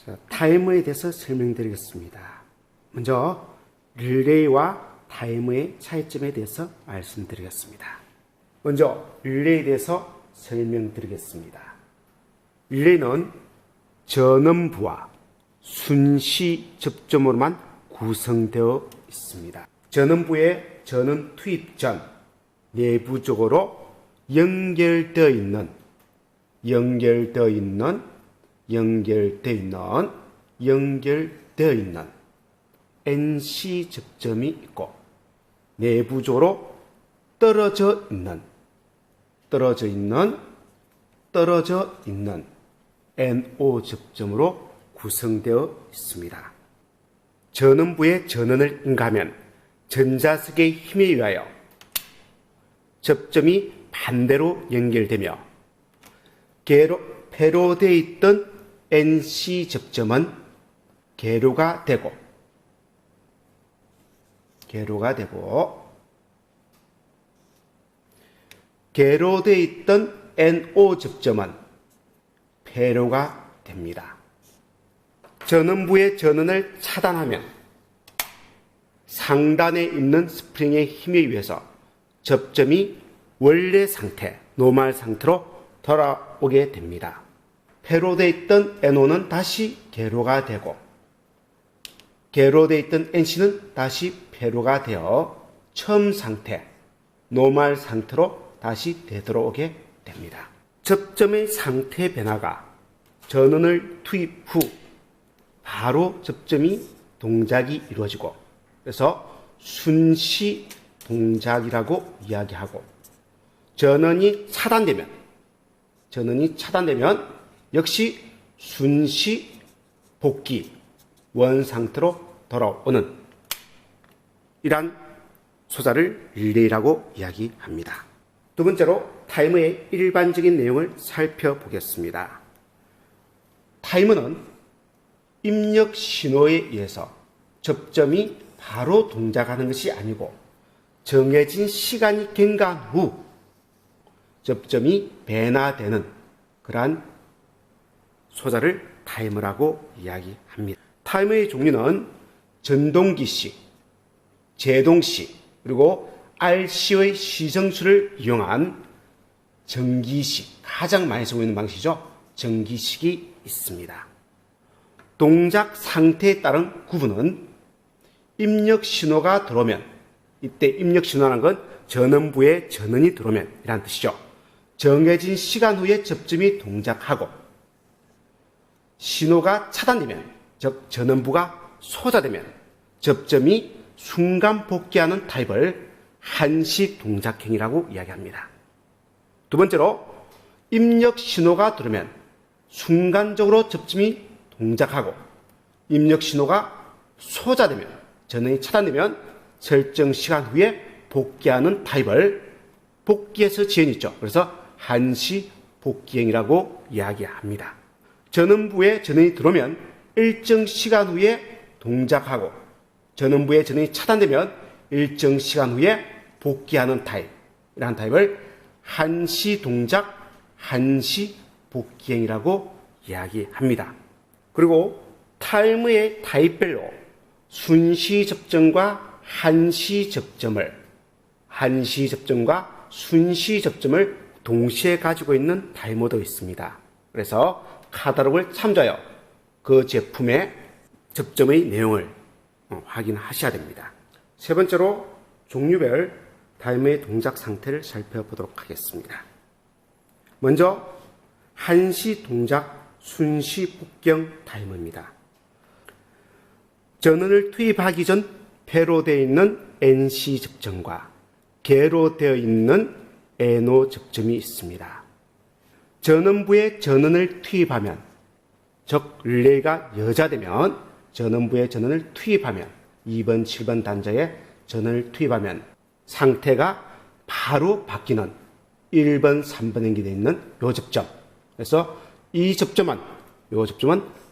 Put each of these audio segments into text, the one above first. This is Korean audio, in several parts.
자, 타이머에 대해서 설명드리겠습니다. 먼저 릴레이와 타이머의 차이점에 대해서 말씀드리겠습니다. 먼저 릴레이에 대해서 설명드리겠습니다. 릴레이는 전원부와 순시 접점으로만 구성되어 있습니다. 전원부의 전원 투입 전 내부적으로 연결되어 있는 NC 접점이 있고, 내부적으로 떨어져 있는 NO 접점으로 구성되어 있습니다. 전원부에 전원을 인가하면 전자석의 힘에 의하여 접점이 반대로 연결되며, 폐로 되어 있던 NC 접점은 계로가 되고 계로되어 있던 NO 접점은 폐로가 됩니다. 전원부의 전원을 차단하면 상단에 있는 스프링의 힘에 의해서 접점이 원래 상태, 노멀 상태로 돌아오게 됩니다. 폐로되어 있던 NO는 다시 계로가 되고, 계로되어 있던 NC는 다시 폐로가 되어 처음 상태, 노멀 상태로 다시 되돌아오게 됩니다. 접점의 상태 변화가 전원을 투입 후 바로 접점이 동작이 이루어지고, 그래서 순시 동작이라고 이야기하고, 전원이 차단되면 역시 순시 복귀 원상태로 돌아오는 이러한 소자를 릴레이라고 이야기합니다. 두 번째로 타이머의 일반적인 내용을 살펴보겠습니다. 타이머는 입력 신호에 의해서 접점이 바로 동작하는 것이 아니고, 정해진 시간이 경과한 후 접점이 변화되는 그러한 소자를 타이머라고 이야기합니다. 타이머의 종류는 전동기식, 제동식, 그리고 RC의 시정수를 이용한 전기식, 가장 많이 쓰고 있는 방식이죠. 전기식이 있습니다. 동작 상태에 따른 구분은 입력 신호가 들어오면, 이때 입력 신호라는 건 전원부에 전원이 들어오면 이란 뜻이죠. 정해진 시간 후에 접점이 동작하고, 신호가 차단되면, 즉 전원부가 소자되면 접점이 순간 복귀하는 타입을 한시 동작행위라고 이야기합니다. 두 번째로 입력 신호가 들어오면 순간적으로 접점이 동작하고, 입력 신호가 소자되면, 전원이 차단되면 설정 시간 후에 복귀하는 타입을 복귀해서 지연이 있죠. 그래서 한시 복귀행위라고 이야기합니다. 전원부에 전원이 들어오면 일정 시간 후에 동작하고, 전원부에 전원이 차단되면 일정 시간 후에 복귀하는 타입, 이러한 타입을 한시 동작, 한시 복귀행위라고 이야기합니다. 그리고 타이머의 타입별로 순시 접점과 한시 접점과 순시 접점을 동시에 가지고 있는 타이머도 있습니다. 그래서 카탈로그를 참조하여 그 제품의 접점의 내용을 확인하셔야 됩니다. 세 번째로 종류별 타이머의 동작 상태를 살펴보도록 하겠습니다. 먼저 한시 동작 순시 복경 타이머입니다. 전원을 투입하기 전 폐로 되어 있는 NC 접점과 계로 되어 있는 NO 접점이 있습니다. 전원부에 전원을 투입하면, 즉 릴레이가 여자되면 전원부에 전원을 투입하면, 2번, 7번 단자에 전원을 투입하면 상태가 바로 바뀌는 1번, 3번 연결되어 있는 이 접점, 그래서 이 접점은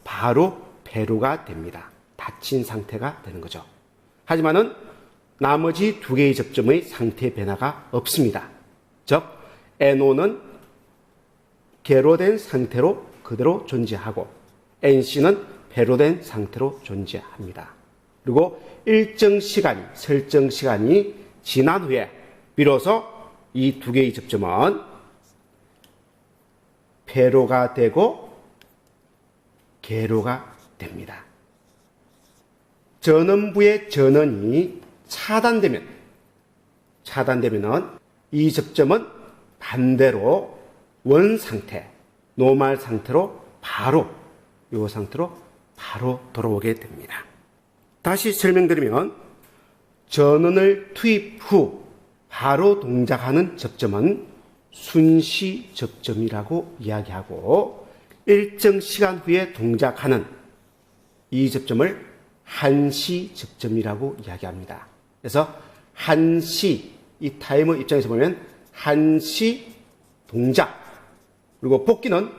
바로 폐로가 됩니다. 닫힌 상태가 되는 거죠. 하지만은 나머지 두 개의 접점의 상태 변화가 없습니다. 즉 NO는 계로된 상태로 그대로 존재하고, NC는 배로된 상태로 존재합니다. 그리고 일정 시간이, 설정 시간이 지난 후에 비로소 이 두 개의 접점은 배로가 되고 계로가 됩니다. 전원부의 전원이 차단되면은 이 접점은 반대로 원 상태, 노말 상태로 이 상태로 바로 돌아오게 됩니다. 다시 설명드리면 전원을 투입 후 바로 동작하는 접점은 순시 접점이라고 이야기하고 일정 시간 후에 동작하는 이 접점을 한시 접점이라고 이야기합니다. 그래서 한시, 이 타이머 입장에서 보면 한시 동작, 그리고 복귀는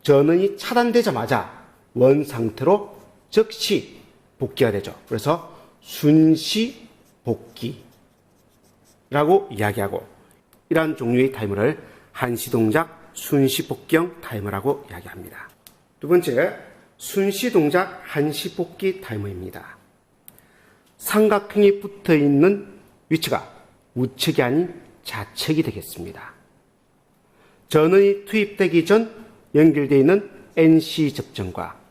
전원이 차단되자마자 원 상태로 즉시 복귀가 되죠. 그래서 순시 복귀라고 이야기하고 이러한 종류의 타이머를 한시 동작 순시 복귀형 타이머라고 이야기합니다. 두 번째, 순시 동작 한시 복귀 타이머입니다. 삼각형이 붙어 있는 위치가 우측이 아닌 좌측이 되겠습니다. 전원이 투입되기 전 연결되어 있는 NC 접점과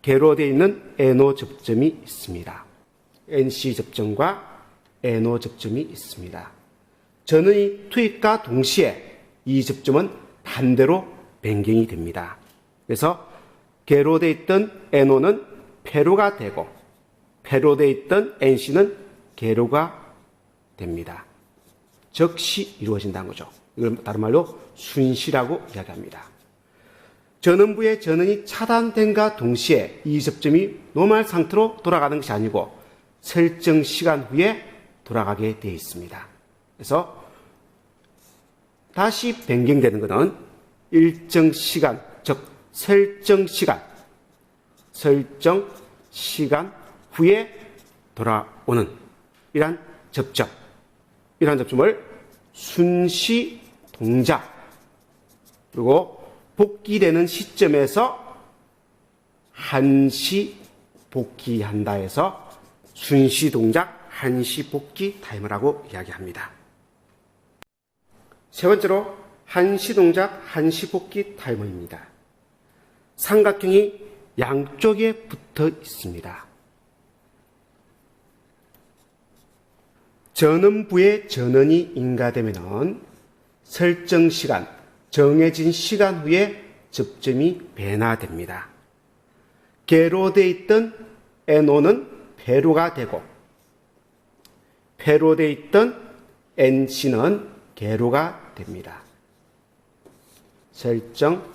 계로되어 있는 NO 접점이 있습니다. NC 접점과 NO 접점이 있습니다. 전원이 투입과 동시에 이 접점은 반대로 변경이 됩니다. 그래서 계로되어 있던 NO는 폐로가 되고 폐로되어 있던 NC는 계로가 됩니다. 즉시 이루어진다는 거죠. 이걸 다른 말로 순시라고 이야기합니다. 전원부의 전원이 차단된과 동시에 이 접점이 노멀 상태로 돌아가는 것이 아니고 설정 시간 후에 돌아가게 되어 있습니다. 그래서 다시 변경되는 것은 일정 시간, 즉 설정 시간 후에 돌아오는 이러한 접점을 순시 동작, 그리고 복귀되는 시점에서 한시 복귀한다 해서 순시 동작 한시 복귀 타이머라고 이야기합니다. 세 번째로 한시 동작 한시 복귀 타이머입니다. 삼각형이 양쪽에 붙어 있습니다. 전원부의 전원이 인가되면 설정 시간, 정해진 시간 후에 접점이 변화됩니다. 계로되어 있던 NO는 배로가 되고 폐로되어 있던 NC는 계로가 됩니다. 설정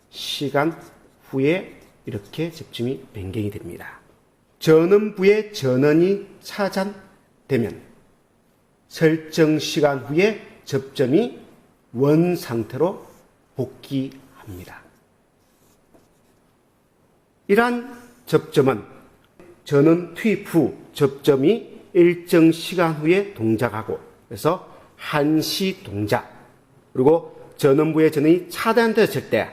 시간 후에 이렇게 접점이 변경이 됩니다. 전원부의 전원이 차단되면 설정 시간 후에 접점이 원 상태로 복귀합니다. 이러한 접점은 전원 투입 후 접점이 일정 시간 후에 동작하고 그래서 한시 동작, 그리고 전원부의 전원이 차단되었을 때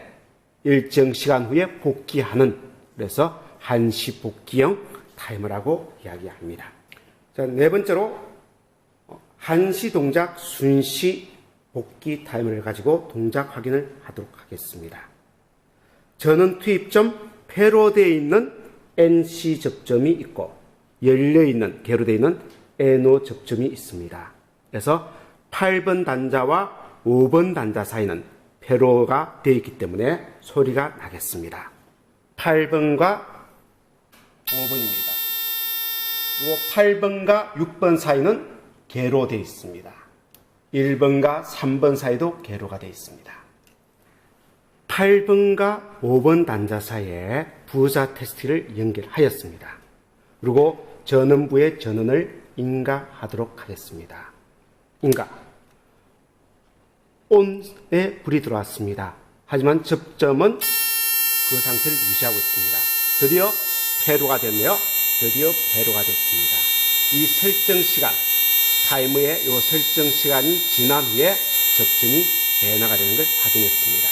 일정 시간 후에 복귀하는, 그래서 한시 복귀형 타이머라고 이야기합니다. 자, 네 번째로 한시 동작 순시 복귀 타이머를 가지고 동작 확인을 하도록 하겠습니다. 전원 투입점 폐로되어 있는 NC 접점이 있고 열려있는, 계로되어 있는 NO 접점이 있습니다. 그래서 8번 단자와 5번 단자 사이는 폐로가 되어 있기 때문에 소리가 나겠습니다. 8번과 5번입니다. 그리고 8번과 6번 사이는 계로되어 있습니다. 1번과 3번 사이도 계로가 되어 있습니다. 8번과 5번 단자 사이에 부자 테스트를 연결하였습니다. 그리고 전원부의 전원을 인가하도록 하겠습니다. 인가. ON에 불이 들어왔습니다. 하지만 접점은 그 상태를 유지하고 있습니다. 드디어 폐로가 됐네요. 드디어 폐로가 됐습니다. 이 설정 시간, 타이머의 이 설정 시간이 지난 후에 접점이 변화가 되는 걸 확인했습니다.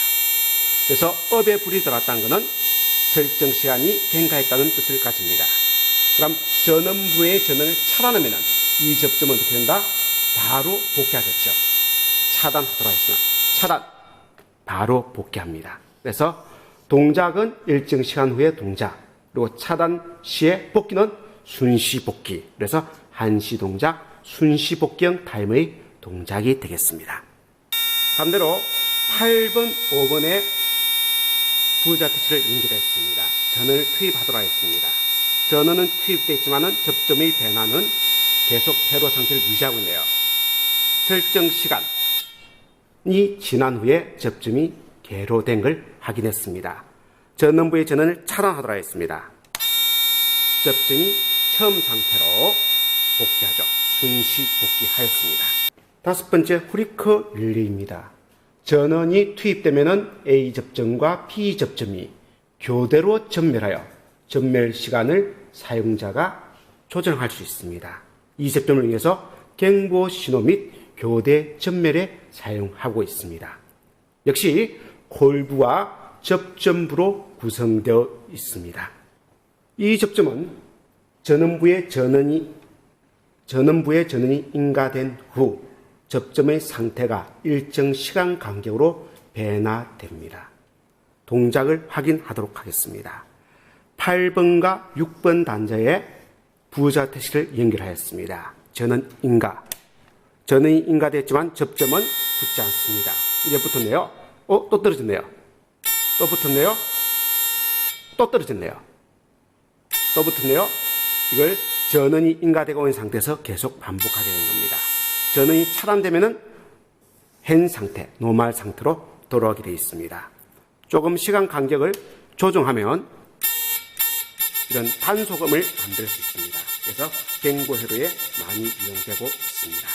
그래서 업에 불이 들어왔다는 것은 설정 시간이 경과했다는 뜻을 가집니다. 그럼 전원부의 전원을 차단하면 이 접점은 어떻게 된다? 바로 복귀하겠죠. 차단하도록 했으나 차단, 바로 복귀합니다. 그래서 동작은 일정 시간 후에 동작, 그리고 차단 시의 복귀는 순시 복귀. 그래서 한시 동작, 순시 복귀형 타임의 동작이 되겠습니다. 반대로 8번, 5번에 부자태치를 연결했습니다. 전원을 투입하도록 하겠습니다. 전원은 투입되어 있지만 접점의 변화는 계속 회로 상태를 유지하고 있네요. 설정 시간이 지난 후에 접점이 개로된 걸 확인했습니다. 전원부의 전원을 차단하도록 하겠습니다. 접점이 처음 상태로 복귀하죠. 순시 복귀하였습니다. 다섯 번째 후리커 릴레이입니다. 전원이 투입되면 A 접점과 B 접점이 교대로 전멸하여 전멸 시간을 사용자가 조정할 수 있습니다. 이 접점을 위해서 경보 신호 및 교대 전멸에 사용하고 있습니다. 역시 콜부와 접점부로 구성되어 있습니다. 이 접점은 전원부의 전원이 인가된 후 접점의 상태가 일정 시간 간격으로 변화됩니다. 동작을 확인하도록 하겠습니다. 8번과 6번 단자에 부자태치를 연결하였습니다. 전원이 인가됐지만 접점은 붙지 않습니다. 이제 붙었네요. 또 떨어졌네요. 또 붙었네요. 또 떨어졌네요. 또 붙었네요. 이걸 전원이 인가되고 있는 상태에서 계속 반복하게 되는 겁니다. 전원이 차단되면은 현 상태, 노멀 상태로 돌아오게 되어 있습니다. 조금 시간 간격을 조정하면 이런 단소금을 만들 수 있습니다. 그래서 경고 회로에 많이 이용되고 있습니다.